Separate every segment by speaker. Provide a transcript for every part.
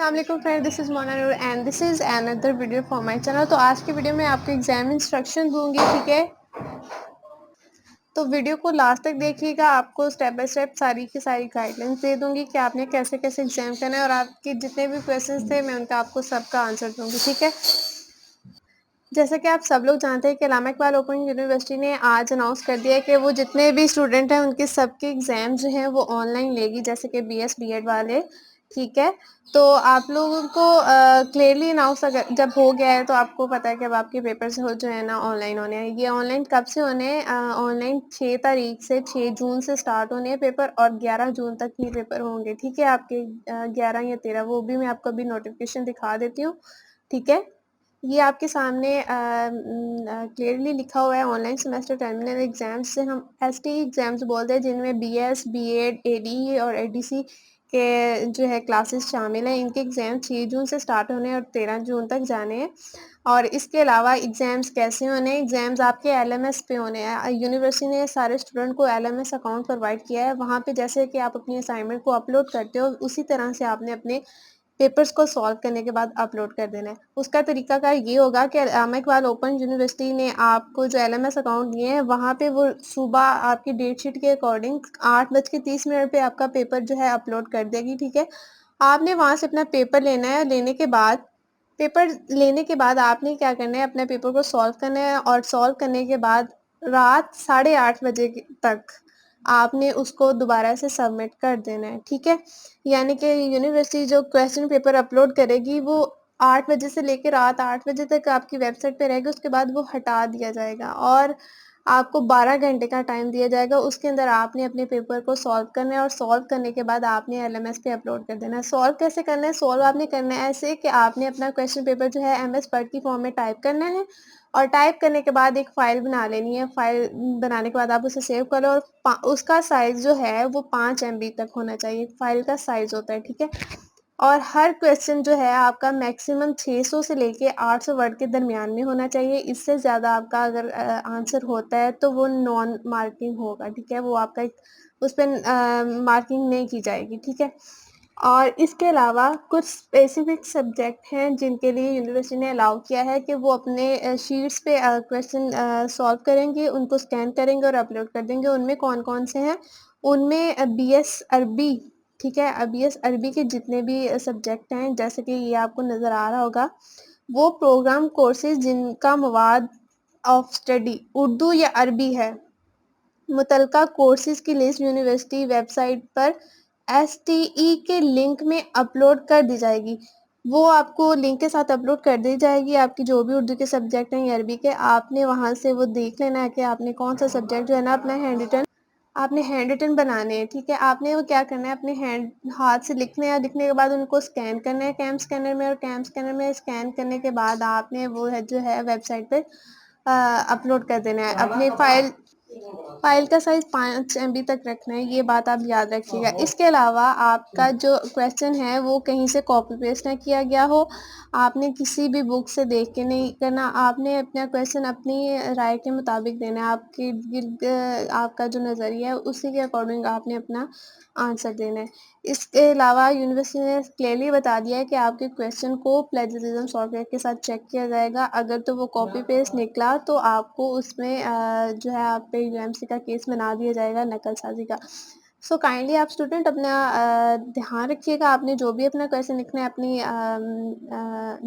Speaker 1: السلام علیکم friend, this is Mona Noor and this is another video for my channel. تو آج کی ویڈیو میں آپ کو ایگزام انسٹرکشن دوں گی، ٹھیک ہے. تو ویڈیو کو لاسٹ تک دیکھیے گا، آپ کو اسٹیپ بائی اسٹیپ ساری کی ساری گائیڈ لائنس دے دوں گی کہ آپ نے کیسے کیسے ایگزام کرنا ہے، اور آپ کے جتنے بھی کویشچنس تھے میں ان کا آپ کو سب کا آنسر دوں گی، ٹھیک ہے. جیسا کہ آپ سب لوگ جانتے ہیں کہ علامہ اقبال اوپن یونیورسٹی نے آج اناؤنس کر دیا ہے کہ وہ جتنے بھی اسٹوڈنٹ ہیں ان کے سب کے ایگزام جو ہیں وہ آن لائن لے گی، جیسے کہ بی ایس بی ایڈ والے، ٹھیک ہے. تو آپ لوگوں کو کلیئرلی اناؤنس جب ہو گیا ہے تو آپ کو پتا ہے کہ اب آپ کے پیپرز جو ہے نا آن لائن ہونے ہیں. یہ آن لائن کب سے ہونے ہیں؟ آن لائن 6 تاریخ سے 6 جون سے سٹارٹ ہونے ہیں پیپر، اور 11 جون تک یہ پیپر ہوں گے، ٹھیک ہے. آپ کے 11 یا 13 وہ بھی میں آپ کو ابھی نوٹیفکیشن دکھا دیتی ہوں، ٹھیک ہے. یہ آپ کے سامنے کلیئرلی لکھا ہوا ہے on line semester terminal exams سے ہم ایس ٹی ایگزامس بولتے ہیں، جن میں بی ایس بی ایڈ اے ڈی اور اے ڈی سی کے جو ہے کلاسز شامل ہیں. ان کے ایگزام 6 جون سے سٹارٹ ہونے ہیں اور 13 جون تک جانے ہیں. اور اس کے علاوہ ایگزامس کیسے ہونے ہیں؟ ایگزامس آپ کے ایل ایم ایس پہ ہونے ہیں. یونیورسٹی نے سارے اسٹوڈنٹ کو L M S account provide کیا ہے. وہاں پہ جیسے کہ آپ اپنی اسائنمنٹ کو اپلوڈ کرتے ہو، اسی طرح سے آپ نے اپنے پیپرز کو سالو کرنے کے بعد اپلوڈ کر دینا ہے. اس کا طریقہ کار یہ ہوگا کہ علامہ اقبال اوپن یونیورسٹی نے آپ کو جو ایل ایم ایس اکاؤنٹ دیے ہیں، وہاں پہ وہ صبح آپ کی ڈیٹ شیٹ کے اکارڈنگ 8:30 پہ آپ کا پیپر جو ہے اپلوڈ کر دے گی، ٹھیک ہے. آپ نے وہاں سے اپنا پیپر لینا ہے. پیپر لینے کے بعد آپ نے کیا کرنا ہے؟ اپنے پیپر کو سالو کرنا ہے، اور سالو کرنے کے بعد رات 8:30 تک آپ نے اس کو دوبارہ سے سبمٹ کر دینا ہے، ٹھیک ہے. یعنی کہ یونیورسٹی جو کویسچن پیپر اپلوڈ کرے گی وہ 8 بجے سے لے کے رات 8 بجے تک آپ کی ویب سائٹ پہ رہے گا. اس کے بعد وہ ہٹا دیا جائے گا، اور آپ کو 12 گھنٹے کا ٹائم دیا جائے گا. اس کے اندر آپ نے اپنے پیپر کو سالو کرنا ہے، اور سالو کرنے کے بعد آپ نے ایل ایم ایس پہ اپلوڈ کر دینا ہے. سالو کیسے کرنا ہے؟ سالو آپ نے کرنا ہے ایسے کہ آپ نے اپنا کویسچن پیپر جو ہے ایم ایس ورڈ کی فارم میں ٹائپ کرنا ہے، اور ٹائپ کرنے کے بعد ایک فائل بنا لینی ہے. فائل بنانے کے بعد آپ اسے سیو کر لو، اور اس کا سائز جو ہے وہ 5 MB تک ہونا چاہیے. فائل کا سائز ہوتا ہے، ٹھیک ہے. اور ہر کویسچن جو ہے آپ کا میکسیمم 600 سے لے کے 800 ورڈ کے درمیان میں ہونا چاہیے. اس سے زیادہ آپ کا اگر آنسر ہوتا ہے تو وہ نان مارکنگ ہوگا، ٹھیک ہے. وہ آپ کا اس پہ مارکنگ نہیں کی جائے گی، ٹھیک ہے. اور اس کے علاوہ کچھ اسپیسیفک سبجیکٹ ہیں جن کے لیے یونیورسٹی نے الاؤ کیا ہے کہ وہ اپنے شیٹس پہ کویسچن سالو کریں گے، ان کو اسکین کریں گے اور اپلوڈ کر دیں گے. ان میں کون کون سے ہیں؟ ان میں بی ایس عربی، ٹھیک ہے. بی ایس عربی کے جتنے بھی سبجیکٹ ہیں، جیسے کہ یہ آپ کو نظر آ رہا ہوگا، وہ پروگرام کورسز جن کا مواد آف اسٹڈی اردو یا عربی ہے، متعلقہ کورسز کی لسٹ یونیورسٹی ویب سائٹ پر ایس ٹی ای کے لنک میں اپلوڈ کر دی جائے گی. وہ آپ کو لنک کے ساتھ اپلوڈ کر دی جائے گی. آپ کی جو بھی اردو کے سبجیکٹ ہیں یا عربی کے، آپ نے وہاں سے وہ دیکھ لینا ہے کہ آپ نے کون سا سبجیکٹ جو ہے نا اپنا ہینڈ ریٹن بنانے ہیں، ٹھیک ہے. آپ نے وہ کیا کرنا ہے؟ اپنے ہاتھ سے لکھنے ہیں. لکھنے کے بعد ان کو اسکین کرنا ہے کیم اسکینر میں، اور کیم اسکینر میں اسکین کرنے کے بعد آپ نے وہ جو ہے ویب سائٹ پہ اپلوڈ کر دینا ہے. اپنی فائل کا سائز 5 MB تک رکھنا ہے، یہ بات آپ یاد رکھیے گا. اس کے علاوہ آپ کا جو کویسچن ہے وہ کہیں سے کاپی پیسٹ نہ کیا گیا ہو. آپ نے کسی بھی بک سے دیکھ کے نہیں کرنا. آپ نے اپنا کویسچن اپنی رائے کے مطابق دینا ہے. آپ کے گرد آپ کا جو نظریہ ہے اسی کے اکارڈنگ آپ نے اپنا آنسر دینا ہے. اس کے علاوہ یونیورسٹی نے کلیئرلی بتا دیا ہے کہ آپ کے کویسچن کو پلیجرزم سافٹ ویئر کے ساتھ چیک کیا جائے گا. اگر تو وہ کاپی پیسٹ نکلا تو آپ کو اس میں جو ہے آپ پہ یو ایم سی کا کیس بنا دیا جائے گا، نقل سازی کا. سو کائنڈلی آپ اسٹوڈنٹ اپنا دھیان رکھیے گا. آپ نے جو بھی اپنا کویسچن لکھنا ہے، اپنی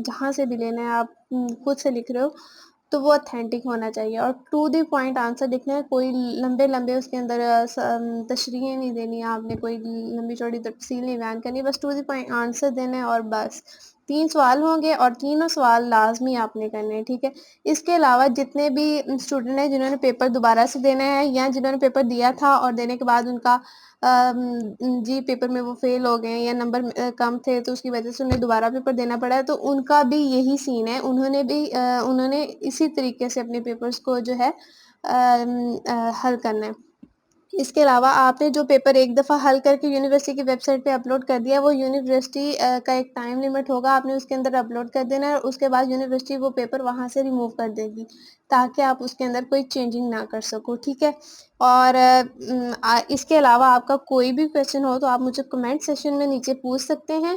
Speaker 1: جہاں سے بھی لینا ہے، آپ خود سے لکھ رہے ہو تو وہ اتھینٹک ہونا چاہیے، اور ٹو دی پوائنٹ آنسر لکھنا ہے. کوئی لمبے اس کے اندر تشریحیں نہیں دینی ہے، آپ نے کوئی لمبی چوڑی تفصیل نہیں بیان کرنی. بس ٹو دی پوائنٹ آنسر دینا ہے، اور بس 3 سوال ہوں گے اور تینوں سوال لازمی آپ نے کرنے ہیں، ٹھیک ہے. اس کے علاوہ جتنے بھی اسٹوڈنٹ ہیں جنہوں نے پیپر دوبارہ سے دینا ہے، یا جنہوں نے پیپر دیا تھا اور دینے کے بعد ان کا جی پیپر میں وہ فیل ہو گئے یا نمبر کم تھے تو اس کی وجہ سے انہیں دوبارہ پیپر دینا پڑا ہے، تو ان کا بھی یہی سین ہے. انہوں نے اسی طریقے سے اپنے پیپرز کو جو ہے حل کرنا ہے. اس کے علاوہ آپ نے جو پیپر ایک دفعہ حل کر کے یونیورسٹی کی ویب سائٹ پہ اپلوڈ کر دیا، وہ یونیورسٹی کا ایک ٹائم لمٹ ہوگا، آپ نے اس کے اندر اپلوڈ کر دینا ہے، اور اس کے بعد یونیورسٹی وہ پیپر وہاں سے ریموو کر دے گی. تاکہ آپ اس کے اندر کوئی چینجنگ نہ کر سکو. ٹھیک ہے. اور اس کے علاوہ آپ کا کوئی بھی کویشچن ہو تو آپ مجھے کمنٹ سیشن میں نیچے پوچھ سکتے ہیں.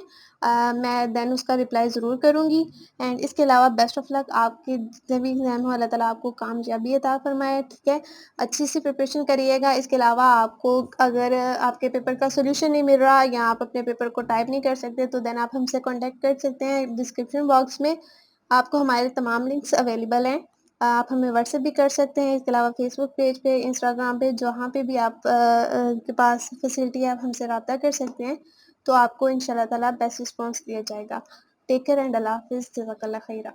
Speaker 1: میں دین اس کا رپلائی ضرور کروں گی. اینڈ اس کے علاوہ بیسٹ آف لک. آپ کے جتنے بھی ایگزام ہو اللہ تعالیٰ آپ کو کامیابی عطا فرمائے. ٹھیک ہے. اچھی سی پریپریشن کریے گا. اس کے علاوہ آپ کو اگر آپ کے پیپر کا سولوشن نہیں مل رہا یا آپ اپنے پیپر کو ٹائپ نہیں کر سکتے تو دین آپ ہم سے کانٹیکٹ کر سکتے ہیں. ڈسکرپشن باکس میں آپ کو ہمارے تمام لنکس اویلیبل ہیں. آپ ہمیں واٹس ایپ بھی کر سکتے ہیں. اس کے علاوہ فیس بک پیج پہ, انسٹاگرام پہ, جہاں پہ بھی آپ کے پاس فیسلٹی ہے آپ ہم سے رابطہ کر سکتے ہیں. تو آپ کو ان شاء اللہ تعالیٰ بیسٹ رسپانس دیا جائے گا. ٹیک کیئر اینڈ اللہ حافظ. جزاک اللہ خیرہ.